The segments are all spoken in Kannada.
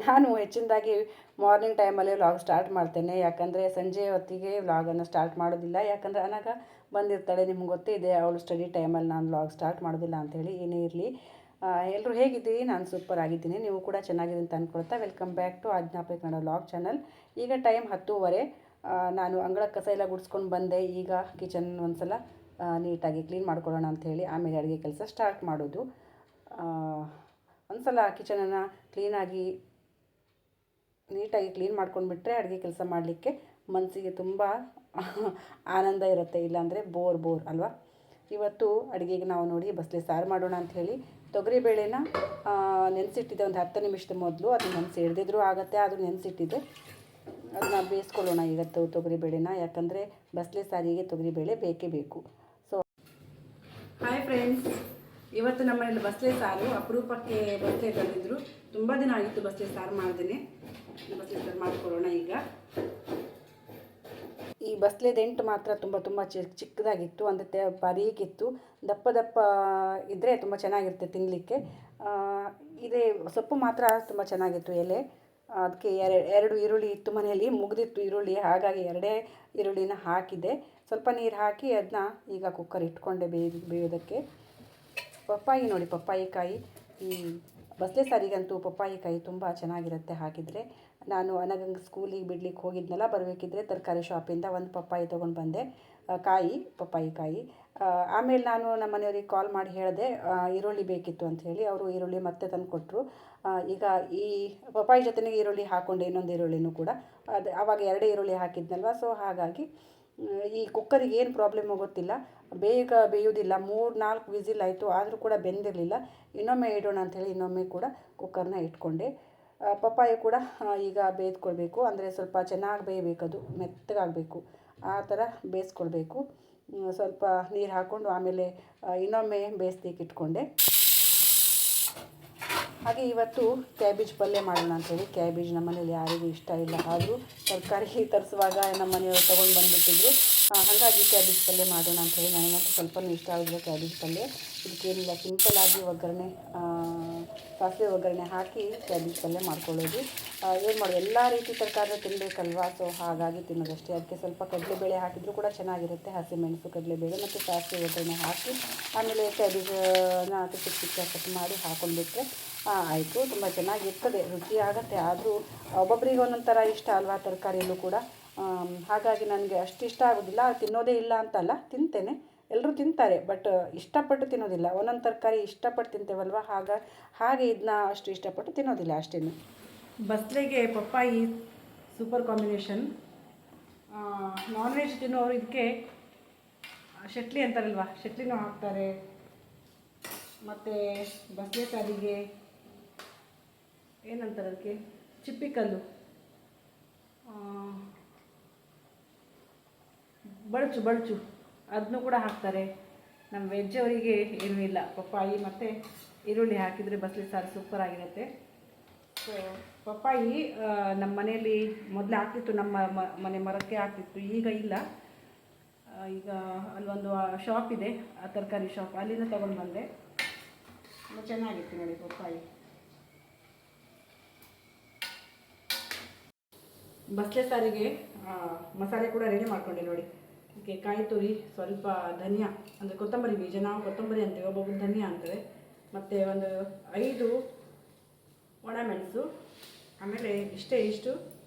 ನಾನು ಹೆಚ್ಚಿನದಾಗಿ ಮಾರ್ನಿಂಗ್ ಟೈಮಲ್ಲಿ ವ್ಲಾಗ್ ಸ್ಟಾರ್ಟ್ ಮಾಡ್ತೇನೆ. ಯಾಕಂದರೆ ಸಂಜೆ ಹೊತ್ತಿಗೆ ವ್ಲಾಗನ್ನು ಸ್ಟಾರ್ಟ್ ಮಾಡೋದಿಲ್ಲ. ಯಾಕಂದರೆ ಅನಘ ಬಂದಿರ್ತಾಳೆ, ನಿಮ್ಗೆ ಗೊತ್ತೇ ಇದೆ ಅವಳು ಸ್ಟಡಿ ಟೈಮಲ್ಲಿ ನಾನು ವ್ಲಾಗ್ ಸ್ಟಾರ್ಟ್ ಮಾಡೋದಿಲ್ಲ ಅಂಥೇಳಿ. ಏನೇ ಇರಲಿ, ಎಲ್ಲರೂ ಹೇಗಿದ್ದೀರಿ? ನಾನು ಸೂಪರ್ ಆಗಿದ್ದೀನಿ, ನೀವು ಕೂಡ ಚೆನ್ನಾಗಿದೆ ಅಂತ ಅಂದ್ಕೊಳ್ತಾ ವೆಲ್ಕಮ್ ಬ್ಯಾಕ್ ಟು ಆಜ್ಞಾಪೈ ಕನ್ನಡ ವ್ಲಾಗ್ ಚಾನಲ್. ಈಗ ಟೈಮ್ 10:30. ನಾನು ಅಂಗಳ ಕಸ ಎಲ್ಲ ಗುಡಿಸ್ಕೊಂಡು ಬಂದೆ. ಈಗ ಕಿಚನ್ ಒಂದು ಸಲ ನೀಟಾಗಿ ಕ್ಲೀನ್ ಮಾಡ್ಕೊಳ್ಳೋಣ ಅಂಥೇಳಿ ಆಮೇಲೆ ಅಡುಗೆ ಕೆಲಸ ಸ್ಟಾರ್ಟ್ ಮಾಡೋದು. ಒಂದು ಸಲ ಕಿಚನನ್ನು ನೀಟಾಗಿ ಕ್ಲೀನ್ ಮಾಡ್ಕೊಂಡ್ಬಿಟ್ರೆ ಅಡುಗೆ ಕೆಲಸ ಮಾಡಲಿಕ್ಕೆ ಮನಸ್ಸಿಗೆ ತುಂಬ ಆನಂದ ಇರುತ್ತೆ. ಇಲ್ಲಾಂದರೆ ಬೋರ್ ಅಲ್ವಾ. ಇವತ್ತು ಅಡುಗೆಗೆ ನಾವು ನೋಡಿ ಬಸಳೆ ಸಾರು ಮಾಡೋಣ ಅಂಥೇಳಿ ತೊಗರಿಬೇಳೆನ ನೆನೆಸಿಟ್ಟಿದ್ದೆ ಒಂದು 10 ನಿಮಿಷದ ಮೊದಲು. ಅದು ನೆನೆಸಿ ಹಿಡ್ದಿದ್ರೂ ಆಗುತ್ತೆ, ಅದು ನೆನೆಸಿಟ್ಟಿದ್ದೆ. ಅದನ್ನ ಬೇಯಿಸ್ಕೊಳ್ಳೋಣ ಇವತ್ತು ತೊಗರಿಬೇಳೆನ. ಯಾಕಂದರೆ ಬಸಳೆ ಸಾರಿಗೆ ತೊಗರಿಬೇಳೆ ಬೇಕೇ ಬೇಕು. ಸೊ ಹಾಯ್ ಫ್ರೆಂಡ್ಸ್, ಇವತ್ತು ನಮ್ಮನೇಲಿ ಬಸಳೆ ಸಾರು ಅಪರೂಪಕ್ಕೆ ಬಸಳೆ ತಂದಿದ್ರು. ತುಂಬ ದಿನ ಆಗಿತ್ತು ಬಸಳೆ ಸಾರು ಮಾಡ್ದೇನೆ. ಬಸಳೆ ಸಾರು ಮಾಡಿಕೊಳ್ಳೋಣ. ಈಗ ಈ ಬಸಳೆ ದಂಟು ಮಾತ್ರ ತುಂಬ ಚಿಕ್ಕದಾಗಿತ್ತು, ಅಂದರೆ ಬಾರೀಕಿತ್ತು. ದಪ್ಪ ಇದ್ದರೆ ತುಂಬ ಚೆನ್ನಾಗಿರುತ್ತೆ ತಿನ್ನಲಿಕ್ಕೆ. ಇದೇ ಸೊಪ್ಪು ಮಾತ್ರ ತುಂಬ ಚೆನ್ನಾಗಿತ್ತು, ಎಲೆ. ಅದಕ್ಕೆ ಎರಡು ಈರುಳ್ಳಿ ಇತ್ತು ಮನೆಯಲ್ಲಿ, ಮುಗಿದಿತ್ತು ಈರುಳ್ಳಿ. ಹಾಗಾಗಿ 2 ಈರುಳ್ಳಿನ ಹಾಕಿದೆ. ಸ್ವಲ್ಪ ನೀರು ಹಾಕಿ ಅದನ್ನ ಈಗ ಕುಕ್ಕರ್ ಇಟ್ಕೊಂಡೆ ಬೇಯೋದಕ್ಕೆ. ಪಪ್ಪಾಯಿ ನೋಡಿ, ಪಪ್ಪಾಯಿ ಕಾಯಿ ಈ ಬಸಳೆ ಸಾರಿಗಂತೂ ಪಪ್ಪಾಯಿ ಕಾಯಿ ತುಂಬ ಚೆನ್ನಾಗಿರುತ್ತೆ ಹಾಕಿದರೆ. ನಾನು ಅನಗಂಗೆ ಸ್ಕೂಲಿಗೆ ಬಿಡ್ಲಿಕ್ಕೆ ಹೋಗಿದ್ನಲ್ಲ, ಬರಬೇಕಿದ್ರೆ ತರಕಾರಿ ಶಾಪಿಂದ ಒಂದು ಪಪ್ಪಾಯಿ ತೊಗೊಂಡು ಬಂದೆ, ಪಪ್ಪಾಯಿ ಕಾಯಿ. ಆಮೇಲೆ ನಾನು ನಮ್ಮ ಮನೆಯವ್ರಿಗೆ ಕಾಲ್ ಮಾಡಿ ಹೇಳಿದೆ ಈರುಳ್ಳಿ ಬೇಕಿತ್ತು ಅಂಥೇಳಿ. ಅವರು ಈರುಳ್ಳಿ ಮತ್ತೆ ತಂದು ಕೊಟ್ಟರು. ಈಗ ಈ ಪಪ್ಪಾಯಿ ಜೊತೆಗೆ ಈರುಳ್ಳಿ ಹಾಕ್ಕೊಂಡೆ, ಇನ್ನೊಂದು ಈರುಳ್ಳಿನೂ ಕೂಡ. ಅದು ಆವಾಗ 2 ಈರುಳ್ಳಿ ಹಾಕಿದ್ನಲ್ವ. ಸೊ ಹಾಗಾಗಿ ಈ ಕುಕ್ಕರಿಗೆ ಏನು ಪ್ರಾಬ್ಲಮ್ಮು ಗೊತ್ತಿಲ್ಲ, ಬೇಗ ಬೇಯೋದಿಲ್ಲ. 3-4 ವಿಸಿಲ್ ಆಯಿತು, ಆದರೂ ಕೂಡ ಬೆಂದಿರಲಿಲ್ಲ. ಇನ್ನೊಮ್ಮೆ ಇಡೋಣ ಅಂಥೇಳಿ ಇನ್ನೊಮ್ಮೆ ಕೂಡ ಕುಕ್ಕರ್ನ ಇಟ್ಕೊಂಡೆ. ಪಪ್ಪಾಯಿ ಕೂಡ ಈಗ ಬೇಯ್ದುಕೊಳ್ಬೇಕು, ಅಂದರೆ ಸ್ವಲ್ಪ ಚೆನ್ನಾಗಿ ಬೇಯಬೇಕದು, ಮೆತ್ತಗಾಗಬೇಕು, ಆ ಥರ ಬೇಯಿಸ್ಕೊಳ್ಬೇಕು. ಸ್ವಲ್ಪ ನೀರು ಹಾಕ್ಕೊಂಡು ಆಮೇಲೆ ಇನ್ನೊಮ್ಮೆ ಬೇಯಿಸ್ಲಿಕ್ಕೆ ಇಟ್ಕೊಂಡೆ. ಹಾಗೆ ಇವತ್ತು ಕ್ಯಾಬೇಜ್ ಪಲ್ಯ ಮಾಡೋಣ ಅಂಥೇಳಿ. ಕ್ಯಾಬೇಜ್ ನಮ್ಮ ಮನೇಲಿ ಯಾರಿಗೂ ಇಷ್ಟ ಇಲ್ಲ, ಆದರೂ ತರಕಾರಿ ತರಿಸುವಾಗ ನಮ್ಮ ಮನೆಯವರು ತೊಗೊಂಡು ಬಂದುಬಿಟ್ಟಿದ್ರು. ಹಾಗಾಗಿ ಕ್ಯಾಬೇಜ್ ಪಲ್ಯ ಮಾಡೋಣ ಅಂಥೇಳಿ. ನನಗಂತೂ ಸ್ವಲ್ಪನೂ ಇಷ್ಟ ಆಗಿಲ್ಲ ಕ್ಯಾಬೇಜ್ ಪಲ್ಯ. ಇದಕ್ಕೇನಿಲ್ಲ, ಸಿಂಪಲ್ಲಾಗಿ ಒಗ್ಗರಣೆ, ಸಾಸಿವೆ ಒಗ್ಗರಣೆ ಹಾಕಿ ಕ್ಯಾಬೇಜ್ ಪಲ್ಯ ಮಾಡ್ಕೊಳ್ಳೋದು. ಏನು ಮಾಡೋದು, ಎಲ್ಲ ರೀತಿ ತರಕಾರಿ ತಿನ್ನಬೇಕಲ್ವಾ. ಸೊ ಹಾಗಾಗಿ ತಿನ್ನೋದಷ್ಟೇ. ಅದಕ್ಕೆ ಸ್ವಲ್ಪ ಕಡಲೆಬೇಳೆ ಹಾಕಿದರೂ ಕೂಡ ಚೆನ್ನಾಗಿರುತ್ತೆ. ಹಸಿಮೆಣಸು, ಕಡಲೆಬೇಳೆ ಮತ್ತು ಸಾಸಿವೆ ಒಗ್ಗರಣೆ ಹಾಕಿ ಆಮೇಲೆ ಕ್ಯಾಬೇಜನ್ನ ಚಿಕ್ಕ ಕಟ್ ಮಾಡಿ ಹಾಕ್ಕೊಂಡ್ಬಿಟ್ರೆ ಆಯಿತು. ತುಂಬ ಚೆನ್ನಾಗಿರ್ತದೆ, ರುಚಿ ಆಗುತ್ತೆ. ಆದರೂ ಒಬ್ಬೊಬ್ಬರಿಗೆ ಒಂದೊಂದು ಥರ ಇಷ್ಟ ಅಲ್ವಾ ತರಕಾರಿಯಲ್ಲೂ ಕೂಡ. ಹಾಗಾಗಿ ನನಗೆ ಅಷ್ಟು ಇಷ್ಟ ಆಗೋದಿಲ್ಲ. ತಿನ್ನೋದೇ ಇಲ್ಲ ಅಂತಲ್ಲ, ತಿಂತೇನೆ, ಎಲ್ಲರೂ ತಿಂತಾರೆ, ಬಟ್ ಇಷ್ಟಪಟ್ಟು ತಿನ್ನೋದಿಲ್ಲ. ಒಂದೊಂದು ತರಕಾರಿ ಇಷ್ಟಪಟ್ಟು ತಿಂತೇವಲ್ವ, ಹಾಗೆ ಇದನ್ನ ಅಷ್ಟು ಇಷ್ಟಪಟ್ಟು ತಿನ್ನೋದಿಲ್ಲ ಅಷ್ಟೇ. ಬಸಳೆಗೆ ಪಪ್ಪಾಯಿ ಸೂಪರ್ ಕಾಂಬಿನೇಷನ್. ನಾನ್ ವೆಜ್ ತಿನ್ನೋರು ಇದಕ್ಕೆ ಶಟ್ಲಿ ಅಂತಾರಲ್ವ, ಶಟ್ಲಿನೂ ಹಾಕ್ತಾರೆ. ಮತ್ತು ಬಸಳೆ ಸಾರಿಗೆ ಏನಂತಾರೆ, ಅದಕ್ಕೆ ಚಿಪ್ಪಿಕಲ್ಲು, ಬಳ್ಚು ಅದನ್ನು ಕೂಡ ಹಾಕ್ತಾರೆ. ನಮ್ಮ ವೆಜ್ ಅವರಿಗೆ ಏನೂ ಇಲ್ಲ, ಪಪ್ಪಾಯಿ ಮತ್ತು ಈರುಳ್ಳಿ ಹಾಕಿದರೆ ಬಸಳೆ ಸಾರು ಸೂಪರ್ ಆಗಿರುತ್ತೆ. ಸೊ ಪಪ್ಪಾಯಿ ನಮ್ಮ ಮನೆಯಲ್ಲಿ ಮೊದಲು ಆಗ್ತಿತ್ತು, ನಮ್ಮ ಮನೆ ಮರಕ್ಕೆ ಆಗ್ತಿತ್ತು, ಈಗ ಇಲ್ಲ. ಈಗ ಅಲ್ಲೊಂದು ಶಾಪ್ ಇದೆ, ತರಕಾರಿ ಶಾಪ್, ಅಲ್ಲಿಂದ ತೊಗೊಂಡು ಬಂದೆ. ತುಂಬ ಚೆನ್ನಾಗಿತ್ತು ನೋಡಿ ಪಪ್ಪಾಯಿ. ಬಸಳೆ ಸಾರಿಗೆ ಮಸಾಲೆ ಕೂಡ ರೆಡಿ ಮಾಡ್ಕೊಂಡೆ ನೋಡಿ. ಅದಕ್ಕೆ ಕಾಯಿ ತುರಿ, ಸ್ವಲ್ಪ ಧನಿಯಾ, ಅಂದರೆ ಕೊತ್ತಂಬರಿ ಬೀಜ, ನಾವು ಕೊತ್ತಂಬರಿ ಅಂತೀವಿ, ಒಬ್ಬೊಬ್ಬರು ಧನಿಯಾ ಅಂತಾರೆ. ಮತ್ತು ಒಂದು 5 ಒಣಮೆಣಸು, ಆಮೇಲೆ ಇಷ್ಟು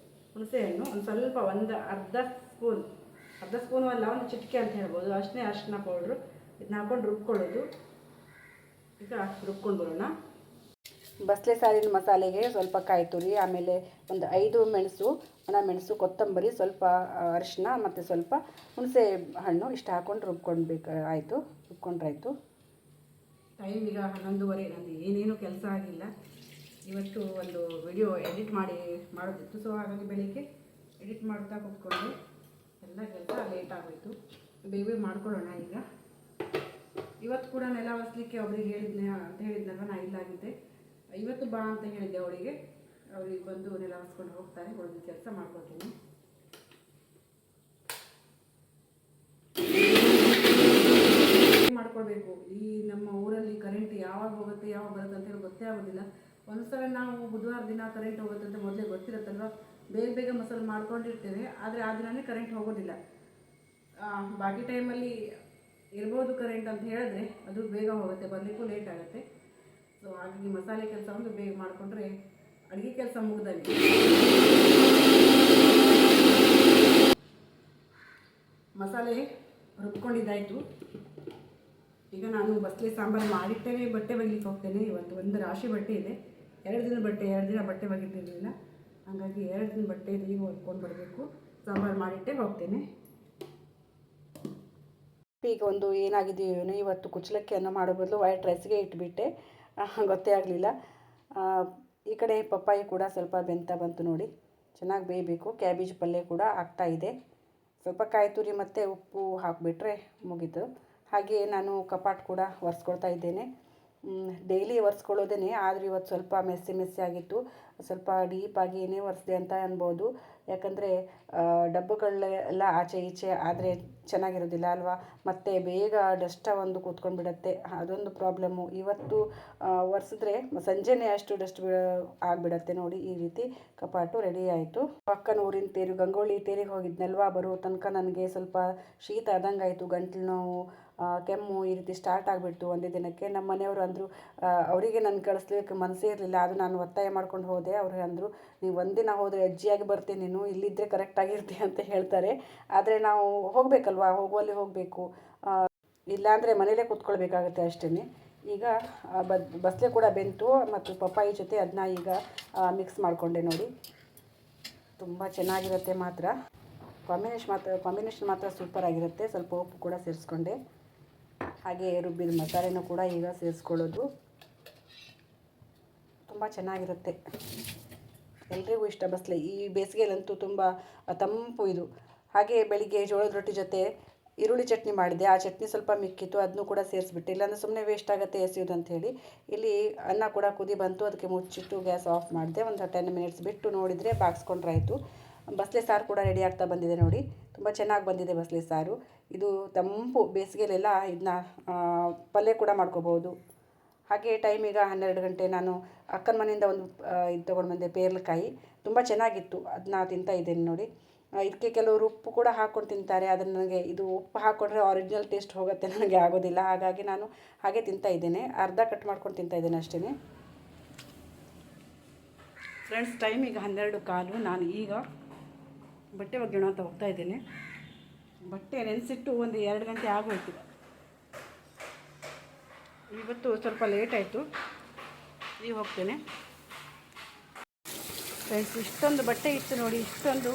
ಹುಣಸೆಹಣ್ಣು, ಒಂದು ಸ್ವಲ್ಪ ಅರ್ಧ ಸ್ಪೂನು ಅಲ್ಲ, ಒಂದು ಚಿಟಿಕೆ ಅಂತ ಹೇಳ್ಬೋದು, ಅಷ್ಟೇ ಅರಿಶಿನ ಪೌಡ್ರು. ಇದನ್ನ ಹಾಕ್ಕೊಂಡು ರುಬ್ಕೊಳ್ಳೋದು. ಈಗ ರುಬ್ಕೊಂಡು ಬರೋಣ. ಬಸಳೆ ಸಾರಿನ ಮಸಾಲೆಗೆ ಸ್ವಲ್ಪ ಕಾಯಿ ತುರಿ, ಆಮೇಲೆ ಒಂದು 5 ಒಣಮೆಣಸು, ಕೊತ್ತಂಬರಿ, ಸ್ವಲ್ಪ ಅರಿಶಿನ ಮತ್ತು ಸ್ವಲ್ಪ ಹುಣಸೆ ಹಣ್ಣು, ಇಷ್ಟು ಹಾಕ್ಕೊಂಡು ರುಬ್ಕೊಂಡ್ರಾಯ್ತು. ಟೈಮ್ ಈಗ 11:30. ನಂದು ಏನೇನು ಕೆಲಸ ಆಗಿಲ್ಲ. ಇವತ್ತು ಒಂದು ವಿಡಿಯೋ ಎಡಿಟ್ ಮಾಡೋದಿತ್ತು. ಸೊ ಹಾಗಾಗಿ ಬೆಳಿಗ್ಗೆ ಎಡಿಟ್ ಮಾಡ್ತಾ ಕೂತ್ಕೊಂಡು ಎಲ್ಲ ಕೆಲಸ ಲೇಟ್ ಆಗೋಯಿತು. ಬೇಗ ಮಾಡ್ಕೊಳ್ಳೋಣ. ಈಗ ಇವತ್ತು ಕೂಡ ನೆಲ ಒರೆಸ್ಲಿಕ್ಕೆ ಒಬ್ರಿಗೆ ಹೇಳಿದ್ನಲ್ವ, ನಾನು ಇಲ್ಲಾಗಿದ್ದೆ. ಇವತ್ತು ಬಾ ಅಂತ ಹೇಳಿದ್ದೆ ಅವಳಿಗೆ ಬಂದು ನೆಲ ಒರೆಸ್ಕೊಂಡು ಹೋಗ್ತಾರೆ. ಉಳಿದ ಕೆಲಸ ಮಾಡ್ಕೊತೀನಿ. ಮಾಡ್ಕೊಳ್ಬೇಕು. ಈ ನಮ್ಮ ಊರಲ್ಲಿ ಕರೆಂಟ್ ಯಾವಾಗ ಹೋಗುತ್ತೆ ಯಾವಾಗ ಬರುತ್ತೆ ಅಂತೇಳಿ ಗೊತ್ತೇ ಆಗೋದಿಲ್ಲ. ಒಂದ್ಸಲ ನಾವು ಬುಧವಾರ ದಿನ ಕರೆಂಟ್ ಹೋಗುತ್ತೆ ಅಂತ ಮೊದಲೇ ಗೊತ್ತಿರುತ್ತಲ್ವ, ಬೇಗ ಬೇಗ ಮಸಾಲೆ ಮಾಡ್ಕೊಂಡಿರ್ತೇವೆ, ಆದರೆ ಆ ದಿನವೇ ಕರೆಂಟ್ ಹೋಗೋದಿಲ್ಲ. ಬಾಕಿ ಟೈಮಲ್ಲಿ ಇರ್ಬೋದು ಕರೆಂಟ್ ಅಂತ ಹೇಳಿದ್ರೆ ಅದು ಬೇಗ ಹೋಗುತ್ತೆ, ಬರಲಿಕ್ಕೂ ಲೇಟ್ ಆಗುತ್ತೆ. ಸೊ ಹಾಗಾಗಿ ಮಸಾಲೆ ಕೆಲಸ ಒಂದು ಬೇಗ ಮಾಡಿಕೊಂಡ್ರೆ ಅಡುಗೆ ಕೆಲಸ ಮುಗಿದಂಗೆ. ಮಸಾಲೆ ರುಬ್ಕೊಂಡಿದ್ದಾಯಿತು. ಈಗ ನಾನು ಬಸ್ಲೆ ಸಾಂಬಾರು ಮಾಡಿಟ್ಟೇನೆ ಬಟ್ಟೆ ಒಗಿಲಿಕ್ಕೆ ಹೋಗ್ತೇನೆ. ಇವತ್ತು ಒಂದು ರಾಶಿ ಬಟ್ಟೆ ಇದೆ, 2 ದಿನ ಬಟ್ಟೆ ಒಗಿತಿರಲಿಲ್ಲ, ಹಾಗಾಗಿ 2 ದಿನ ಬಟ್ಟೆ ಇದೆ, ಈಗ ಹೊರ್ಕೊಂಡು ಬರಬೇಕು. ಸಾಂಬಾರು ಮಾಡಿಟ್ಟೆ ಹೋಗ್ತೇನೆ. ಈಗ ಒಂದು ಏನಾಗಿದೆಯೋ ಏನೋ, ಇವತ್ತು ಕುಚ್ಚಲಕ್ಕಿಯನ್ನು ಮಾಡೋ ಬದಲು ವೈಟ್ ರೈಸ್ಗೆ ಇಟ್ಬಿಟ್ಟೆ, ಗೊತ್ತೇ ಆಗಲಿಲ್ಲ. ಈ ಕಡೆ ಪಪ್ಪಾಯಿ ಕೂಡ ಸ್ವಲ್ಪ ಬೆಂತ ಬಂತು ನೋಡಿ, ಚೆನ್ನಾಗಿ ಬೇಯಬೇಕು. ಕ್ಯಾಬೇಜ್ ಪಲ್ಯ ಕೂಡ ಆಗ್ತಾಯಿದೆ. ಸ್ವಲ್ಪ ಕಾಯಿ ತುರಿ ಮತ್ತು ಉಪ್ಪು ಹಾಕಿಬಿಟ್ರೆ ಮುಗೀತು. ಹಾಗೆ ನಾನು ಕಪಾಟ್ ಕೂಡ ಒರೆಸ್ಕೊಳ್ತಾ ಇದ್ದೇನೆ. ಡೈಲಿ ಒರೆಸ್ಕೊಳ್ಳೋದೇ, ಆದರೆ ಇವತ್ತು ಸ್ವಲ್ಪ ಮೆಸ್ಸಿ ಆಗಿತ್ತು. ಸ್ವಲ್ಪ ಡೀಪಾಗಿ ಏನೇ ಒರೆಸಿದೆ ಅಂತ ಅನ್ಬೋದು. ಯಾಕಂದರೆ ಡಬ್ಬಗಳೆಲ್ಲ ಆಚೆ ಈಚೆ ಆದರೆ ಚೆನ್ನಾಗಿರೋದಿಲ್ಲ ಅಲ್ವಾ, ಮತ್ತು ಬೇಗ ಡಸ್ಟ್ ಒಂದು ಕೂತ್ಕೊಂಡ್ಬಿಡತ್ತೆ, ಅದೊಂದು ಪ್ರಾಬ್ಲಮ್ಮು. ಇವತ್ತು ಒರೆಸಿದ್ರೆ ಸಂಜೆನೇ ಅಷ್ಟು ಡಸ್ಟ್ ಆಗಿಬಿಡತ್ತೆ ನೋಡಿ. ಈ ರೀತಿ ಕಪಾಟು ರೆಡಿ ಆಯಿತು. ಅಕ್ಕನ ಊರಿನ ತೇರು, ಗಂಗೊಳ್ಳಿ ತೇರಿಗೆ ಹೋಗಿದ್ನಲ್ವಾ, ಬರೋ ತನಕ ನನಗೆ ಸ್ವಲ್ಪ ಶೀತ ಆದಂಗೆ ಆಯಿತು, ಗಂಟ್ಲು ನೋವು, ಕೆಮ್ಮು ಈ ರೀತಿ ಸ್ಟಾರ್ಟ್ ಆಗಿಬಿಡ್ತು ಒಂದೇ ದಿನಕ್ಕೆ. ನಮ್ಮ ಮನೆಯವರು ಅಂದರು, ಅವರಿಗೆ ನಾನು ಕಳಿಸ್ಲಿಕ್ಕೆ ಮನಸ್ಸೇ ಇರಲಿಲ್ಲ, ಅದು ನಾನು ಒತ್ತಾಯ ಮಾಡ್ಕೊಂಡು ಹೋದೆ. ಅವರು ಅಂದರು, ನೀವು ಒಂದಿನ ಹೋದರೆ ಅಜ್ಜಿಯಾಗಿ ಬರ್ತೀನಿ, ನೀನು ಇಲ್ಲಿದ್ದರೆ ಕರೆಕ್ಟಾಗಿರ್ತೀಯ ಅಂತ ಹೇಳ್ತಾರೆ. ಆದರೆ ನಾವು ಹೋಗಬೇಕಲ್ವಾ, ಹೋಗುವಲ್ಲಿ ಹೋಗಬೇಕು, ಇಲ್ಲಾಂದರೆ ಮನೇಲೇ ಕೂತ್ಕೊಳ್ಬೇಕಾಗತ್ತೆ ಅಷ್ಟೇ. ಈಗ ಬಸ್ಲೆ ಕೂಡ ಬೆಂತು ಮತ್ತು ಪಪ್ಪಾಯಿ ಜೊತೆ ಅದನ್ನ ಈಗ ಮಿಕ್ಸ್ ಮಾಡಿಕೊಂಡೆ ನೋಡಿ. ತುಂಬ ಚೆನ್ನಾಗಿರುತ್ತೆ ಮಾತ್ರ, ಕಾಂಬಿನೇಷನ್ ಮಾತ್ರ ಸೂಪರಾಗಿರುತ್ತೆ. ಸ್ವಲ್ಪ ಉಪ್ಪು ಕೂಡ ಸೇರಿಸ್ಕೊಂಡೆ. ಹಾಗೆ ರುಬ್ಬಿದ ಮಸಾಲೆನೂ ಕೂಡ ಈಗ ಸೇರಿಸ್ಕೊಳ್ಳೋದು. ತುಂಬ ಚೆನ್ನಾಗಿರುತ್ತೆ, ಎಲ್ರಿಗೂ ಇಷ್ಟ ಬಸ್ಲೆ. ಈ ಬೇಸಿಗೆಯಲ್ಲಂತೂ ತುಂಬ ತಂಪು ಇದು. ಹಾಗೆ ಬೆಳಿಗ್ಗೆ ಜೋಳದ ರೊಟ್ಟಿ ಜೊತೆ ಈರುಳ್ಳಿ ಚಟ್ನಿ ಮಾಡಿದೆ, ಆ ಚಟ್ನಿ ಸ್ವಲ್ಪ ಮಿಕ್ಕಿತ್ತು, ಅದನ್ನು ಕೂಡ ಸೇರಿಸ್ಬಿಟ್ಟೆ, ಇಲ್ಲಾಂದರೆ ಸುಮ್ಮನೆ ವೇಸ್ಟ್ ಆಗುತ್ತೆ ಎಸೆಯೋದು ಅಂಥೇಳಿ. ಇಲ್ಲಿ ಅನ್ನ ಕೂಡ ಕುದಿ ಬಂತು, ಅದಕ್ಕೆ ಮುಚ್ಚಿಟ್ಟು ಗ್ಯಾಸ್ ಆಫ್ ಮಾಡಿದೆ. ಒಂದು 10 ಮಿನಿಟ್ಸ್ ಬಿಟ್ಟು ನೋಡಿದರೆ ಬಾಗಿಸ್ಕೊಂಡ್ರಾಯಿತು. ಬಸ್ಲೆ ಸಾರು ಕೂಡ ರೆಡಿ ಆಗ್ತಾ ಬಂದಿದೆ ನೋಡಿ, ತುಂಬ ಚೆನ್ನಾಗಿ ಬಂದಿದೆ ಬಸ್ಲೆ ಸಾರು. ಇದು ತಂಪು ಬೇಸಿಗೆಲೆಲ್ಲ ಇದನ್ನ ಪಲ್ಯ ಕೂಡ ಮಾಡ್ಕೋಬೋದು. ಹಾಗೆ ಟೈಮ್ ಈಗ 12 ಗಂಟೆ. ನಾನು ಅಕ್ಕನ ಮನೆಯಿಂದ ಒಂದು ಇದು ತೊಗೊಂಡು ಬಂದೆ, ಪೇರ್ಲಕಾಯಿ, ತುಂಬ ಚೆನ್ನಾಗಿತ್ತು, ಅದನ್ನ ತಿಂತಾ ಇದ್ದೇನೆ ನೋಡಿ. ಇದಕ್ಕೆ ಕೆಲವರು ಉಪ್ಪು ಕೂಡ ಹಾಕ್ಕೊಂಡು ತಿಂತಾರೆ, ಆದರೆ ನನಗೆ ಇದು ಉಪ್ಪು ಹಾಕ್ಕೊಂಡ್ರೆ ಒರಿಜಿನಲ್ ಟೇಸ್ಟ್ ಹೋಗುತ್ತೆ, ನನಗೆ ಆಗೋದಿಲ್ಲ. ಹಾಗಾಗಿ ನಾನು ಹಾಗೆ ತಿಂತಾ ಇದ್ದೇನೆ, ಅರ್ಧ ಕಟ್ ಮಾಡ್ಕೊಂಡು ತಿಂತಾ ಇದ್ದೇನೆ ಅಷ್ಟೇ. ಫ್ರೆಂಡ್ಸ್, ಟೈಮ್ ಈಗ 12:15. ನಾನು ಈಗ ಬಟ್ಟೆ ಒಗೆಯೋಣ ಅಂತ ಹೋಗ್ತಾ ಇದ್ದೇನೆ. ಬಟ್ಟೆ ನೆನೆಸಿಟ್ಟು ಒಂದು 2 ಗಂಟೆ ಆಗೋಯ್ತು. ಇವತ್ತು ಸ್ವಲ್ಪ ಲೇಟ್ ಆಯಿತು, ಈಗ ಹೋಗ್ತೇನೆ. ಫ್ರೆಂಡ್ಸ್, ಇಷ್ಟೊಂದು ಬಟ್ಟೆ ಇತ್ತು ನೋಡಿ, ಇಷ್ಟೊಂದು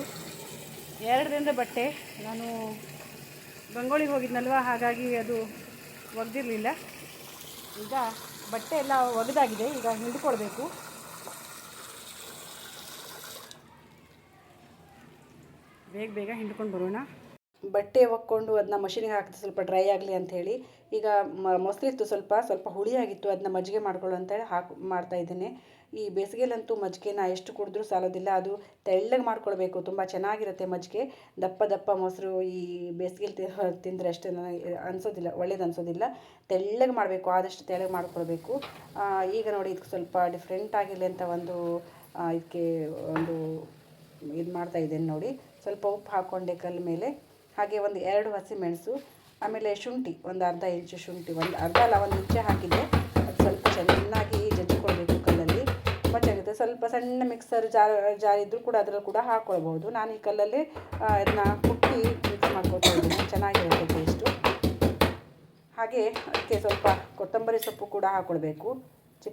2 ದಿನದ ಬಟ್ಟೆ. ನಾನು ಗಂಗೊಳಿಗೆ ಹೋಗಿದ್ನಲ್ವ, ಹಾಗಾಗಿ ಅದು ಒಗೆದಿರಲಿಲ್ಲ. ಈಗ ಬಟ್ಟೆ ಎಲ್ಲ ಒಗೆದಾಗಿದೆ, ಈಗ ಹಿಂಡ್ಕೊಳ್ಬೇಕು. ಬೇಗ ಹಿಂಡ್ಕೊಂಡು ಬರೋಣ. ಬಟ್ಟೆ ಒಕ್ಕೊಂಡು ಅದನ್ನ ಮಷಿನಿಗೆ ಹಾಕಿದೆ, ಸ್ವಲ್ಪ ಡ್ರೈ ಆಗಲಿ ಅಂಥೇಳಿ. ಈಗ ಮೊಸರಿತ್ತು, ಸ್ವಲ್ಪ ಹುಳಿಯಾಗಿತ್ತು, ಅದನ್ನ ಮಜ್ಜಿಗೆ ಮಾಡ್ಕೊಳ್ಳೋ ಅಂತೇಳಿ ಮಾಡ್ತಾ ಇದ್ದೇನೆ. ಈ ಬೇಸಿಗೆಲಂತೂ ಮಜ್ಜಿಗೆನ ಎಷ್ಟು ಕುಡಿದ್ರೂ ಸಾಲೋದಿಲ್ಲ, ಅದು ತೆಳ್ಳಗೆ ಮಾಡ್ಕೊಳ್ಬೇಕು, ತುಂಬ ಚೆನ್ನಾಗಿರುತ್ತೆ ಮಜ್ಜಿಗೆ. ದಪ್ಪ ಮೊಸರು ಈ ಬೇಸಿಗೆಲಿ ತಿಂದರೆ ಅಷ್ಟು ಅನಿಸೋದಿಲ್ಲ, ಒಳ್ಳೇದು ಅನಿಸೋದಿಲ್ಲ. ತೆಳ್ಳಗೆ ಮಾಡಬೇಕು, ಆದಷ್ಟು ತೆಳ್ಳಗೆ ಮಾಡ್ಕೊಳ್ಬೇಕು. ಈಗ ನೋಡಿ, ಇದಕ್ಕೆ ಸ್ವಲ್ಪ ಡಿಫ್ರೆಂಟ್ ಆಗಿರಲಿ ಅಂತ ಇದಕ್ಕೆ ಒಂದು ಇದು ಮಾಡ್ತಾ ಇದ್ದೇನೆ ನೋಡಿ. ಸ್ವಲ್ಪ ಉಪ್ಪು ಹಾಕ್ಕೊಂಡೆ ಕಲ್ಲ ಮೇಲೆ. ಹಾಗೆ ಒಂದು 2 ಹಸಿಮೆಣಸು, ಆಮೇಲೆ ಶುಂಠಿ, ಒಂದು ಅರ್ಧ ಇಂಚು ಶುಂಠಿ, ಒಂದು ಇಂಚೆ ಹಾಕಿದ್ದೆ. ಅದು ಸ್ವಲ್ಪ ಚೆನ್ನಾಗಿ ಜಜ್ಜಿಕೊಳ್ಬೇಕು ಕಲ್ಲಲ್ಲಿ, ತುಂಬ ಚೆನ್ನಾಗಿರುತ್ತೆ. ಸ್ವಲ್ಪ ಸಣ್ಣ ಮಿಕ್ಸರ್ ಜಾರ್ ಇದ್ದರೂ ಕೂಡ ಅದರಲ್ಲಿ ಕೂಡ ಹಾಕ್ಕೊಳ್ಬೋದು. ನಾನು ಈ ಕಲ್ಲಲ್ಲಿ ಇದನ್ನ ಕುಟ್ಟಿ ಮಿಕ್ಸ್ ಮಾಡ್ಕೊಳ್ತಾ ಇದ್ದೀನಿ, ಚೆನ್ನಾಗಿರುತ್ತೆ ಟೇಸ್ಟು. ಹಾಗೆ ಅದಕ್ಕೆ ಸ್ವಲ್ಪ ಕೊತ್ತಂಬರಿ ಸೊಪ್ಪು ಕೂಡ ಹಾಕ್ಕೊಳ್ಬೇಕು.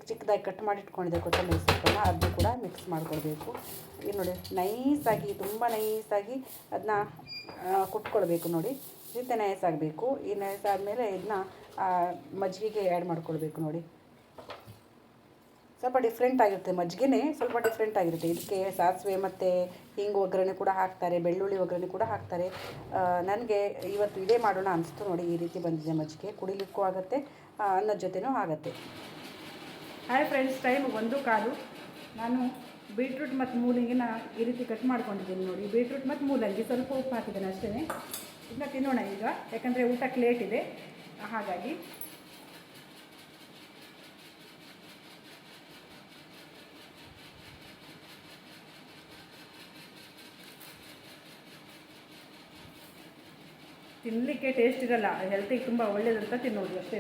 ಚಿಕ್ಕದಾಗಿ ಕಟ್ ಮಾಡಿ ಇಟ್ಕೊಂಡಿದ್ದೆ ಕೊತ್ತಂಬರಿ ಸೊಪ್ಪನ್ನು, ಅದನ್ನು ಕೂಡ ಮಿಕ್ಸ್ ಮಾಡ್ಕೊಳ್ಬೇಕು. ಇದು ನೋಡಿ, ತುಂಬ ನೈಸಾಗಿ ಅದನ್ನ ಕುಟ್ಕೊಳ್ಬೇಕು ನೋಡಿ. ಈ ರೀತಿ ನೈಸಾಗಬೇಕು. ಈ ನೈಸಾದಮೇಲೆ ಇದನ್ನ ಮಜ್ಜಿಗೆಗೆ ಆ್ಯಡ್ ಮಾಡ್ಕೊಳ್ಬೇಕು ನೋಡಿ. ಸ್ವಲ್ಪ ಡಿಫ್ರೆಂಟ್ ಆಗಿರುತ್ತೆ, ಮಜ್ಜಿಗೆನೇ ಸ್ವಲ್ಪ ಡಿಫ್ರೆಂಟ್ ಆಗಿರುತ್ತೆ. ಇದಕ್ಕೆ ಸಾಸಿವೆ ಮತ್ತು ಹಿಂಗು ಒಗ್ಗರಣೆ ಕೂಡ ಹಾಕ್ತಾರೆ, ಬೆಳ್ಳುಳ್ಳಿ ಒಗ್ಗರಣೆ ಕೂಡ ಹಾಕ್ತಾರೆ. ನನಗೆ ಇವತ್ತು ಇದೇ ಮಾಡೋಣ ಅನಿಸ್ತು ನೋಡಿ. ಈ ರೀತಿ ಬಂದಿದೆ ಮಜ್ಜಿಗೆ, ಕುಡಿಲಿಕ್ಕೂ ಆಗುತ್ತೆ, ಅನ್ನದ ಜೊತೆನೂ ಆಗುತ್ತೆ. Hi friends, time 1:15. ನಾನು ಬೀಟ್ರೂಟ್ ಮತ್ತು ಮೂಲಂಗಿನ ಈ ರೀತಿ ಕಟ್ ಮಾಡ್ಕೊಂಡಿದ್ದೀನಿ ನೋಡಿ. ಬೀಟ್ರೂಟ್ ಮತ್ತು ಮೂಲಂಗಿ ಸ್ವಲ್ಪ ಉಪ್ಪು ಹಾಕಿದ್ದೇನೆ ಅಷ್ಟೇ. ಇದನ್ನ ತಿನ್ನೋಣ ಈಗ, ಯಾಕಂದರೆ ಊಟಕ್ಕೆ ಲೇಟ್ ಇದೆ, ಹಾಗಾಗಿ. ತಿನ್ನಲಿಕ್ಕೆ ಟೇಸ್ಟ್ ಇರಲ್ಲ, ಹೆಲ್ತಿಗೆ ತುಂಬ ಒಳ್ಳೇದಂತ ತಿನ್ನೋದು ಅಷ್ಟೇ.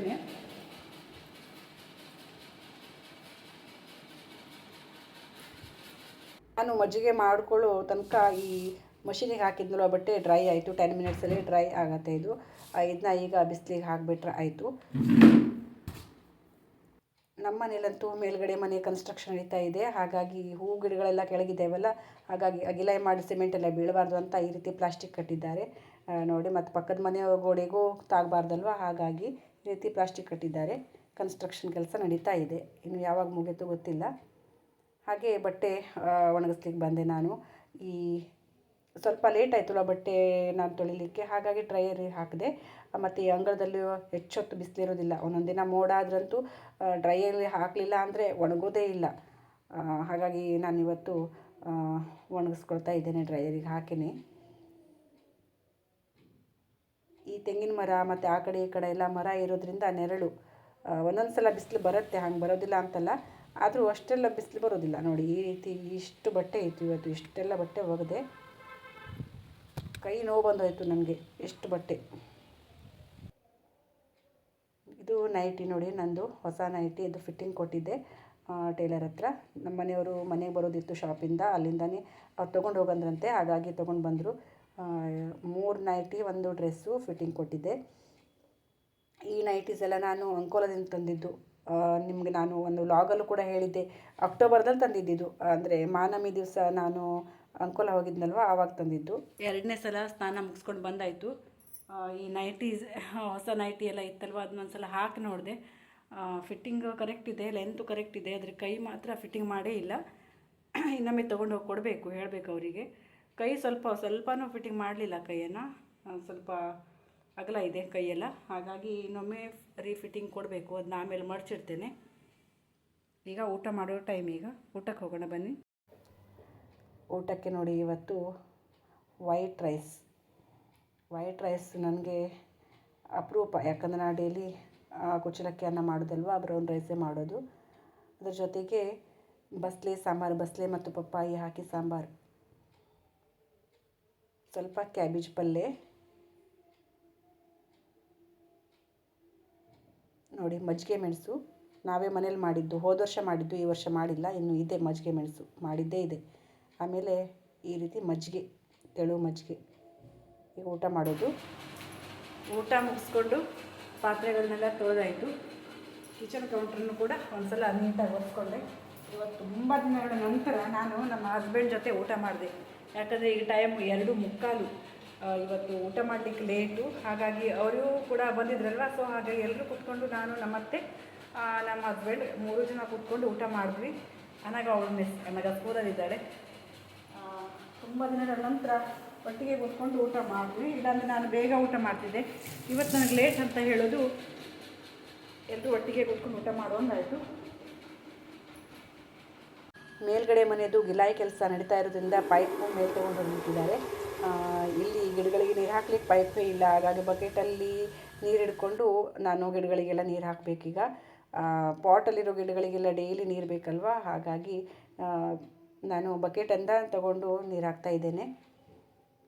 ನಾನು ಮಜ್ಜಿಗೆ ಮಾಡಿಕೊಳ್ಳೋ ತನಕ ಈ ಮಷೀನಿಗೆ ಹಾಕಿದ್ನಲ್ಲ ಬಟ್ಟೆ ಡ್ರೈ ಆಯಿತು. 10 ಮಿನಿಟ್ಸಲ್ಲಿ ಡ್ರೈ ಆಗುತ್ತೆ ಇದು. ಇದನ್ನ ಈಗ ಬಿಸಿಲಿಗೆ ಹಾಕಿಬಿಟ್ರೆ ಆಯಿತು. ನಮ್ಮ ಮನೇಲಂತೂ ಮೇಲ್ಗಡೆ ಮನೆ ಕನ್ಸ್ಟ್ರಕ್ಷನ್ ನಡೀತಾ ಇದೆ, ಹಾಗಾಗಿ ಹೂವು ಗಿಡಗಳೆಲ್ಲ ಕೆಳಗಿದ್ದಾವಲ್ಲ, ಹಾಗಾಗಿ ಅಗಿಲಾಯಿ ಮಾಡಿ ಸಿಮೆಂಟ್ ಎಲ್ಲ ಬೀಳಬಾರ್ದು ಅಂತ ಈ ರೀತಿ ಪ್ಲಾಸ್ಟಿಕ್ ಕಟ್ಟಿದ್ದಾರೆ ನೋಡಿ. ಮತ್ತು ಪಕ್ಕದ ಮನೆ ಗೋಡೆಗೂ ತಾಗಬಾರ್ದಲ್ವ, ಹಾಗಾಗಿ ಈ ರೀತಿ ಪ್ಲಾಸ್ಟಿಕ್ ಕಟ್ಟಿದ್ದಾರೆ. ಕನ್ಸ್ಟ್ರಕ್ಷನ್ ಕೆಲಸ ನಡೀತಾ ಇದೆ, ಇನ್ನು ಯಾವಾಗ ಮುಗಿಯುತ್ತೋ ಗೊತ್ತಿಲ್ಲ. ಹಾಗೆ ಬಟ್ಟೆ ಒಣಗಿಸ್ಲಿಕ್ಕೆ ಬಂದೆ ನಾನು. ಈ ಸ್ವಲ್ಪ ಲೇಟ್ ಆಯ್ತಲ್ಲ ಬಟ್ಟೆ ನಾನು ತೊಳಿಲಿಕ್ಕೆ, ಹಾಗಾಗಿ ಡ್ರೈಯರಿಗೆ ಹಾಕಿದೆ. ಮತ್ತು ಈ ಅಂಗಳದಲ್ಲಿ ಹೆಚ್ಚೊತ್ತು ಬಿಸಿಲಿರೋದಿಲ್ಲ, ಒಂದೊಂದು ದಿನ ಮೋಡ ಆದ್ರಂತೂ ಡ್ರೈಯರಲ್ಲಿ ಹಾಕಲಿಲ್ಲ ಅಂದರೆ ಒಣಗೋದೇ ಇಲ್ಲ. ಹಾಗಾಗಿ ನಾನಿವತ್ತು ಒಣಗಿಸ್ಕೊಳ್ತಾ ಇದ್ದೇನೆ ಡ್ರೈಯರಿಗೆ ಹಾಕಿನಿ. ಈ ತೆಂಗಿನ ಮರ ಮತ್ತು ಆ ಕಡೆ ಈ ಕಡೆ ಎಲ್ಲ ಮರ ಇರೋದ್ರಿಂದ ನೆರಳು, ಒಂದೊಂದು ಸಲ ಬಿಸಿಲು ಬರುತ್ತೆ, ಹಂಗೆ ಬರೋದಿಲ್ಲ ಅಂತಲ್ಲ, ಆದರೂ ಅಷ್ಟೆಲ್ಲ ಬಿಸಿಲು ಬರೋದಿಲ್ಲ ನೋಡಿ. ಈ ರೀತಿ ಇಷ್ಟು ಬಟ್ಟೆ ಇತ್ತು ಇವತ್ತು, ಇಷ್ಟೆಲ್ಲ ಬಟ್ಟೆ ಒಗೆದೆ. ಕೈ ನೋವು ಬಂದೋಯ್ತು ನನಗೆ, ಎಷ್ಟು ಬಟ್ಟೆ. ಇದು ನೈಟಿ ನೋಡಿ, ನಂದು ಹೊಸ ನೈಟಿ. ಇದು ಫಿಟ್ಟಿಂಗ್ ಕೊಟ್ಟಿದ್ದೆ ಟೇಲರ್ ಹತ್ರ. ನಮ್ಮ ಮನೆಯವರು ಮನೆಗೆ ಬರೋದಿತ್ತು ಶಾಪಿಂದ, ಅಲ್ಲಿಂದನೇ ಅವ್ರು ತೊಗೊಂಡು ಹೋಗಂದ್ರಂತೆ, ಹಾಗಾಗಿ ತೊಗೊಂಡು ಬಂದರು. 3 ನೈಟಿ 1 ಡ್ರೆಸ್ಸು ಫಿಟ್ಟಿಂಗ್ ಕೊಟ್ಟಿದ್ದೆ. ಈ ನೈಟೀಸ್ ಎಲ್ಲ ನಾನು ಅಂಕೋಲದಿಂದ ತಂದಿದ್ದು. ನಿಮಗೆ ನಾನು ಒಂದು ವ್ಲಾಗಲ್ಲೂ ಕೂಡ ಹೇಳಿದ್ದೆ, ಅಕ್ಟೋಬರ್ದಲ್ಲಿ ತಂದಿದ್ದು. ಅಂದರೆ ಮಾನಮಿ ದಿವಸ ನಾನು ಅಂಕೋಲ ಹೋಗಿದ್ನಲ್ವ, ಆವಾಗ ತಂದಿದ್ದು. 2ನೇ ಸಲ ಸ್ನಾನ ಮುಗಿಸ್ಕೊಂಡು ಬಂದಾಯಿತು. ಈ ನೈಟೀಸ್ ಹೊಸ ನೈಟಿ ಎಲ್ಲ ಇತ್ತಲ್ವ, ಅದನ್ನೊಂದು ಸಲ ಹಾಕಿ ನೋಡಿದೆ. ಫಿಟ್ಟಿಂಗ್ ಕರೆಕ್ಟ್ ಇದೆ, ಲೆಂತು ಕರೆಕ್ಟ್ ಇದೆ, ಆದರೆ ಕೈ ಮಾತ್ರ ಫಿಟ್ಟಿಂಗ್ ಮಾಡೇ ಇಲ್ಲ. ಇನ್ನೊಮ್ಮೆ ತೊಗೊಂಡು ಹೋಗಿ ಕೊಡಬೇಕು, ಹೇಳಬೇಕು ಅವರಿಗೆ. ಕೈ ಸ್ವಲ್ಪನೂ ಫಿಟ್ಟಿಂಗ್ ಮಾಡಲಿಲ್ಲ ಕೈಯನ್ನು, ಸ್ವಲ್ಪ ಅಗಲ ಇದೆ ಕೈಯೆಲ್ಲ, ಹಾಗಾಗಿ ಇನ್ನೊಮ್ಮೆ ರೀಫಿಟ್ಟಿಂಗ್ ಕೊಡಬೇಕು. ಅದನ್ನ ಆಮೇಲೆ ಮಡಚಿಡ್ತೇನೆ. ಈಗ ಊಟ ಮಾಡೋ ಟೈಮ್, ಈಗ ಊಟಕ್ಕೆ ಹೋಗೋಣ ಬನ್ನಿ. ಊಟಕ್ಕೆ ನೋಡಿ ಇವತ್ತು ವೈಟ್ ರೈಸ್ ನನಗೆ ಅಪರೂಪ, ಯಾಕಂದರೆ ನಾನು ಡೈಲಿ ಕುಚ್ಚಲಕ್ಕಿ ಅನ್ನ ಮಾಡೋದಲ್ವ, ಬ್ರೌನ್ ರೈಸೇ ಮಾಡೋದು. ಅದ್ರ ಜೊತೆಗೆ ಬಸಳೆ ಸಾಂಬಾರು, ಬಸಳೆ ಮತ್ತು ಪಪ್ಪಾಯಿ ಹಾಕಿ ಸಾಂಬಾರು, ಸ್ವಲ್ಪ ಕ್ಯಾಬೇಜ್ ಪಲ್ಯ ನೋಡಿ. ಮಜ್ಜಿಗೆ ಮೆಣಸು ನಾವೇ ಮನೇಲಿ ಮಾಡಿದ್ದು, ಹೋದ ವರ್ಷ ಮಾಡಿದ್ದು, ಈ ವರ್ಷ ಮಾಡಿಲ್ಲ, ಇನ್ನು ಇದೆ ಮಜ್ಜಿಗೆ ಮೆಣಸು ಮಾಡಿದ್ದೇ ಇದೆ. ಆಮೇಲೆ ಈ ರೀತಿ ಮಜ್ಜಿಗೆ, ತೆಳು ಮಜ್ಜಿಗೆ. ಈಗ ಊಟ ಮಾಡೋದು. ಊಟ ಮುಗಿಸ್ಕೊಂಡು ಪಾತ್ರೆಗಳನ್ನೆಲ್ಲ ತೊಳೆದಾಯಿತು. ಕಿಚನ್ ಕೌಂಟ್ರನ್ನು ಕೂಡ ಒಂದು ಸಲ ನೀಟಾಗಿ ಒರೆಸ್ಕೊಂಡೆ. ಇವತ್ತು ತುಂಬ ದಿನಗಳ ನಂತರ ನಾನು ನಮ್ಮ ಹಸ್ಬೆಂಡ್ ಜೊತೆ ಊಟ ಮಾಡಿದೆ. ಯಾಕಂದರೆ ಈಗ ಟೈಮ್ 2:45. ಇವತ್ತು ಊಟ ಮಾಡಲಿಕ್ಕೆ ಲೇಟು, ಹಾಗಾಗಿ ಅವರು ಕೂಡ ಬಂದಿದ್ರಲ್ವ, ಸೊ ಹಾಗಾಗಿ ಎಲ್ಲರೂ ಕೂತ್ಕೊಂಡು, ನಾನು ನಮ್ಮತ್ತೆ ನಮ್ಮ ಹಸ್ಬೆಂಡ್ 3 ಜನ ಕೂತ್ಕೊಂಡು ಊಟ ಮಾಡಿದ್ವಿ. ಅನಗ ಸ್ಕೂಲಲ್ಲಿದ್ದಾಳೆ. ತುಂಬ ದಿನಗಳ ನಂತರ ಒಟ್ಟಿಗೆ ಕೂತ್ಕೊಂಡು ಊಟ ಮಾಡಿದ್ವಿ. ಇಲ್ಲಾಂದರೆ ನಾನು ಬೇಗ ಊಟ ಮಾಡ್ತಿದ್ದೆ. ಇವತ್ತು ನನಗೆ ಲೇಟ್ ಅಂತ ಹೇಳೋದು, ಎಲ್ಲರೂ ಒಟ್ಟಿಗೆ ಕೂತ್ಕೊಂಡು ಊಟ ಮಾಡೋಂಗಾಯಿತು. ಮೇಲ್ಗಡೆ ಮನೆಯದು ಗಿಲಾಯಿ ಕೆಲಸ ನಡೀತಾ ಇರೋದ್ರಿಂದ ಪೈಪು ಮೇಲೆ ತೊಗೊಂಡು ನಿಂತಿದ್ದಾರೆ. ಇಲ್ಲಿ ಗಿಡಗಳಿಗೆ ನೀರು ಹಾಕ್ಲಿಕ್ಕೆ ಪೈಪೇ ಇಲ್ಲ, ಹಾಗಾಗಿ ಬಕೆಟಲ್ಲಿ ನೀರು ಹಿಡ್ಕೊಂಡು ನಾನು ಗಿಡಗಳಿಗೆಲ್ಲ ನೀರು ಹಾಕಬೇಕೀಗ. ಪಾಟಲ್ಲಿರೋ ಗಿಡಗಳಿಗೆಲ್ಲ ಡೈಲಿ ನೀರು ಬೇಕಲ್ವ, ಹಾಗಾಗಿ ನಾನು ಬಕೆಟಿಂದ ತಗೊಂಡು ನೀರು ಹಾಕ್ತಾ ಇದ್ದೇನೆ.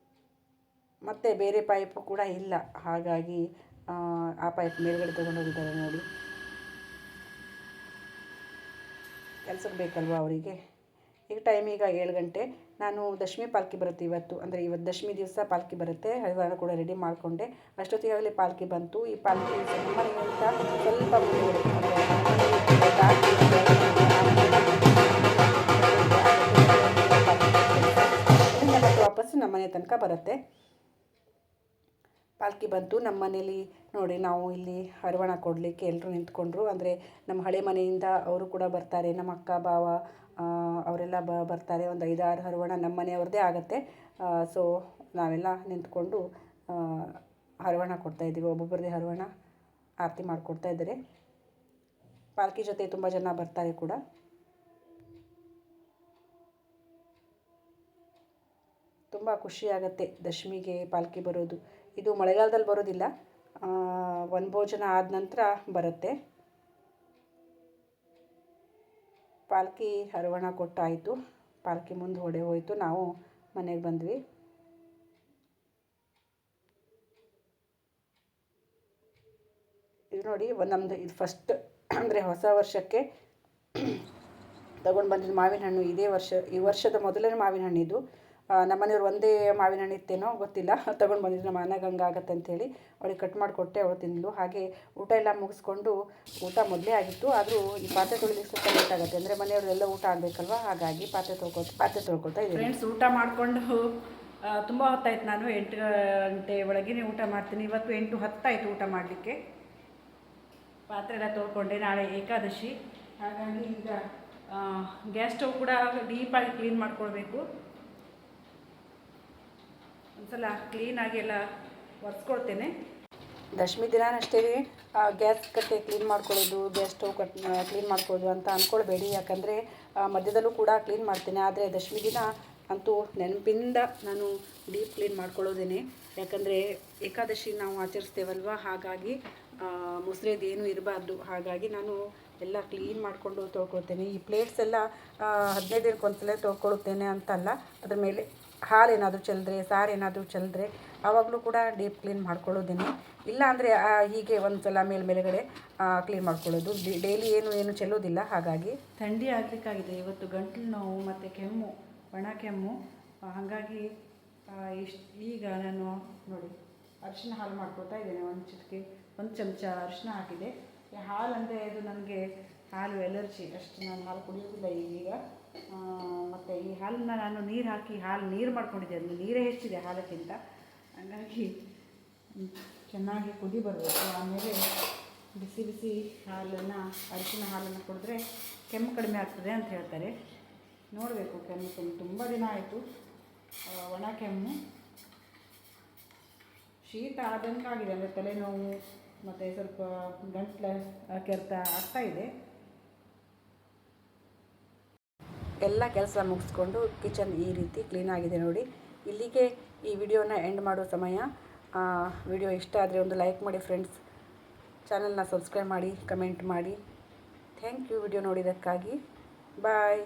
ಮತ್ತು ಬೇರೆ ಪೈಪು ಕೂಡ ಇಲ್ಲ, ಹಾಗಾಗಿ ಆ ಪೈಪ್ ಮೇಲ್ಗಡೆ ತೊಗೊಂಡೋಗಿದ್ದಾರೆ ನೋಡಿ. ಕೆಲಸಕ್ಕೆ ಬೇಕಲ್ವ ಅವರಿಗೆ. ಈಗ ಟೈಮ್ 7 ಗಂಟೆ. ನಾನು ದಶಮಿ ಪಾಲ್ಕಿ ಬರುತ್ತೆ ಇವತ್ತು, ಅಂದರೆ ಇವತ್ತು ದಶಮಿ ದಿವಸ ಪಾಲ್ಕಿ ಬರುತ್ತೆ. ಹರಿವಾರ ಕೂಡ ರೆಡಿ ಮಾಡಿಕೊಂಡೆ. ಅಷ್ಟೊತ್ತಿಗಾಗಲೇ ಪಾಲ್ಕಿ ಬಂತು. ಈ ಪಾಲ್ಕಿ ನಮ್ಮನೆಗಿಂತ ಸ್ವಲ್ಪ ವಾಪಸ್ ನಮ್ಮನೆ ತನಕ ಬರುತ್ತೆ. ಪಾಲ್ಕಿ ಬಂತು ನಮ್ಮ ಮನೇಲಿ ನೋಡಿ. ನಾವು ಇಲ್ಲಿ ಹರವಣ ಕೊಡಲಿಕ್ಕೆ ಎಲ್ಲರೂ ನಿಂತ್ಕೊಂಡ್ರು. ಅಂದರೆ ನಮ್ಮ ಹಳೆ ಮನೆಯಿಂದ ಅವರು ಕೂಡ ಬರ್ತಾರೆ, ನಮ್ಮ ಅಕ್ಕ ಬಾವ ಅವರೆಲ್ಲ ಬರ್ತಾರೆ. ಒಂದು 5-6 ಹರವಣ ನಮ್ಮ ಮನೆಯವ್ರದ್ದೇ ಆಗುತ್ತೆ. ಸೊ ನಾವೆಲ್ಲ ನಿಂತ್ಕೊಂಡು ಹರವಣ ಕೊಡ್ತಾಯಿದ್ದೀವಿ. ಒಬ್ಬೊಬ್ಬರದೇ ಹರವಣ ಆರತಿ ಮಾಡಿಕೊಡ್ತಾ ಇದ್ದಾರೆ. ಪಾಲ್ಕಿ ಜೊತೆ ತುಂಬ ಜನ ಬರ್ತಾರೆ ಕೂಡ. ತುಂಬ ಖುಷಿಯಾಗತ್ತೆ ದಶಮಿಗೆ ಪಾಲ್ಕಿ ಬರೋದು. ಇದು ಮಳೆಗಾಲದಲ್ಲಿ ಬರೋದಿಲ್ಲ, ವನಭೋಜನ ಆದ ನಂತರ ಬರುತ್ತೆ. ಪಾಲ್ಕಿ ಹರವಣ ಕೊಟ್ಟಾಯಿತು. ಪಾಲ್ಕಿ ಮುಂದೆ ಹೊಡೆ ಹೋಯಿತು. ನಾವು ಮನೆಗೆ ಬಂದ್ವಿ. ಇದು ನೋಡಿ ನಮ್ಮದು ಇದು ಫಸ್ಟ್ ಅಂದರೆ ಹೊಸ ವರ್ಷಕ್ಕೆ ತಗೊಂಡು ಬಂದಿದ್ದು ಮಾವಿನ ಹಣ್ಣು. ಈ ವರ್ಷದ ಮೊದಲನೇ ಮಾವಿನ ಹಣ್ಣು ಇದು. ನಮ್ಮನೆಯವ್ರು ಒಂದೇ ಮಾವಿನ ಹಣ್ಣು ಇತ್ತೇನೋ ಗೊತ್ತಿಲ್ಲ, ತಗೊಂಡು ಬಂದಿದ್ದು ನಮ್ಮ ಮನೆಗೆ ಹಂಗಾಗತ್ತೆ ಅಂಥೇಳಿ ಅವಳಿಗೆ ಕಟ್ ಮಾಡಿಕೊಟ್ಟೆ, ಅವಳು ತಿಂದಳು. ಹಾಗೆ ಊಟ ಎಲ್ಲ ಮುಗಿಸ್ಕೊಂಡು, ಊಟ ಮೊದಲೇ ಆಗಿತ್ತು, ಆದರೂ ಈ ಪಾತ್ರೆ ತೊಳಿಲಿಕ್ಕೆ ಸ್ವಲ್ಪ ಲೇಟ್ ಆಗುತ್ತೆ, ಅಂದರೆ ಮನೆಯವರೆಲ್ಲ ಊಟ ಆಗಬೇಕಲ್ವ, ಹಾಗಾಗಿ ಪಾತ್ರೆ ತೊಳ್ಕೊಳ್ತಾ ಇದ್ದೀನಿ. ಫ್ರೆಂಡ್ಸ್, ಊಟ ಮಾಡಿಕೊಂಡು ತುಂಬ ಹೊತ್ತಾಯ್ತು. ನಾನು 8 ಗಂಟೆ ಒಳಗೇ ಊಟ ಮಾಡ್ತೀನಿ. ಇವತ್ತು 8:10 ಆಯಿತು ಊಟ ಮಾಡಲಿಕ್ಕೆ. ಪಾತ್ರೆ ಎಲ್ಲ ತೊಳ್ಕೊಂಡೆ, ನಾಳೆ ಏಕಾದಶಿ, ಹಾಗಾಗಿ ಈಗ ಗ್ಯಾಸ್ ಸ್ಟವ್ ಕೂಡ ಡೀಪಾಗಿ ಕ್ಲೀನ್ ಮಾಡ್ಕೊಳ್ಬೇಕು. ಒಂದ್ಸಲ ಕ್ಲೀನಾಗಿ ಎಲ್ಲ ಒರೆಸ್ಕೊಳ್ತೇನೆ. ದಶಮಿ ದಿನಾನಷ್ಟೇ ಗ್ಯಾಸ್ ಕಟ್ಟೆ ಕ್ಲೀನ್ ಮಾಡ್ಕೊಳ್ಳೋದು, ಗ್ಯಾಸ್ ಸ್ಟವ್ ಕ್ಲೀನ್ ಮಾಡ್ಕೊಳ್ಳೋದು ಅಂತ ಅಂದ್ಕೊಳ್ಬೇಡಿ, ಯಾಕಂದರೆ ಮಧ್ಯದಲ್ಲೂ ಕೂಡ ಕ್ಲೀನ್ ಮಾಡ್ತೇನೆ. ಆದರೆ ದಶಮಿ ದಿನ ಅಂತೂ ನೆನಪಿಂದ ನಾನು ಡೀಪ್ ಕ್ಲೀನ್ ಮಾಡ್ಕೊಳ್ಳೋದೇನೆ, ಯಾಕಂದರೆ ಏಕಾದಶಿ ನಾವು ಆಚರಿಸ್ತೇವಲ್ವ, ಹಾಗಾಗಿ ಮುಸ್ರೆದು ಏನೂ ಇರಬಾರ್ದು. ಹಾಗಾಗಿ ನಾನು ಎಲ್ಲ ಕ್ಲೀನ್ ಮಾಡಿಕೊಂಡು ತೊಳ್ಕೊಳ್ತೇನೆ. ಈ ಪ್ಲೇಟ್ಸ್ ಎಲ್ಲ 15 ದಿನಕ್ಕೊಂದ್ಸಲ ತೊಳ್ಕೊಳ್ತೇನೆ ಅಂತಲ್ಲ, ಅದ್ರ ಮೇಲೆ ಹಾಲೇನಾದರೂ ಚೆಲ್ಲಿದ್ರೆ, ಸಾರೇನಾದರೂ ಚೆಲ್ಲಿದ್ರೆ ಆವಾಗಲೂ ಕೂಡ ಡೀಪ್ ಕ್ಲೀನ್ ಮಾಡ್ಕೊಳ್ಳೋದೇನೆ. ಇಲ್ಲ ಅಂದರೆ ಹೀಗೆ ಒಂದು ಸಲ ಮೇಲ್ಗಡೆ ಕ್ಲೀನ್ ಮಾಡ್ಕೊಳ್ಳೋದು. ಡೈಲಿ ಏನು ಚೆಲ್ಲೋದಿಲ್ಲ. ಹಾಗಾಗಿ ಥಂಡಿ ಆಗಲಿಕ್ಕಾಗಿದೆ ಇವತ್ತು, ಗಂಟಲು ನೋವು ಮತ್ತು ಕೆಮ್ಮು, ಒಣ ಕೆಮ್ಮು. ಹಾಗಾಗಿ ಈಗ ನಾನು ನೋಡಿ ಅರಿಶಿನ ಹಾಲು ಮಾಡ್ಕೊಳ್ತಾ ಇದ್ದೇನೆ. ಒಂದು ಚಮಚ ಅರಿಶಿನ ಹಾಕಿದೆ. ಹಾಲು ಅಂದರೆ ಅದು ನನಗೆ ಹಾಲು ಎಲರ್ಜಿ, ಅಷ್ಟು ನಾನು ಹಾಲು ಕುಡಿಯೋದಿಲ್ಲ ಈಗೀಗ. ಮತ್ತು ಈ ಹಾಲನ್ನ ನಾನು ನೀರು ಮಾಡ್ಕೊಂಡಿದ್ದೆ, ಅದು ನೀರೇ ಹೆಚ್ಚಿದೆ ಹಾಲಕ್ಕಿಂತ. ಹಾಗಾಗಿ ಚೆನ್ನಾಗಿ ಕುದಿ ಬರಬೇಕು. ಆಮೇಲೆ ಬಿಸಿ ಹಾಲನ್ನು, ಅರಿಶಿನ ಹಾಲನ್ನು ಕುಡಿದ್ರೆ ಕೆಮ್ಮು ಕಡಿಮೆ ಆಗ್ತದೆ ಅಂತ ಹೇಳ್ತಾರೆ. ನೋಡಬೇಕು, ಕೆಮ್ಮು ತುಂಬ ದಿನ ಆಯಿತು, ಒಣ ಕೆಮ್ಮು, ಶೀತ ಆದಂಗಾಗಿದೆ, ಅಂದರೆ ತಲೆನೋವು ಮತ್ತು ಸ್ವಲ್ಪ ಗಂಟ್ಲು ಕೆರೆತ ಆಗ್ತಾಯಿದೆ. ಎಲ್ಲ ಕೆಲಸ ಮುಗಿಸ್ಕೊಂಡು ಕಿಚನ್ ಈ ರೀತಿ ಕ್ಲೀನಾಗಿದೆ ನೋಡಿ. ಇಲ್ಲಿಗೆ ಈ ವಿಡಿಯೋನ ಎಂಡ್ ಮಾಡೋ ಸಮಯ. ವಿಡಿಯೋ ಇಷ್ಟ ಆದರೆ ಒಂದು ಲೈಕ್ ಮಾಡಿ ಫ್ರೆಂಡ್ಸ್, ಚಾನಲ್ನ ಸಬ್ಸ್ಕ್ರೈಬ್ ಮಾಡಿ, ಕಮೆಂಟ್ ಮಾಡಿ. ಥ್ಯಾಂಕ್ ಯು ವಿಡಿಯೋ ನೋಡಿದ್ದಕ್ಕಾಗಿ. ಬಾಯ್.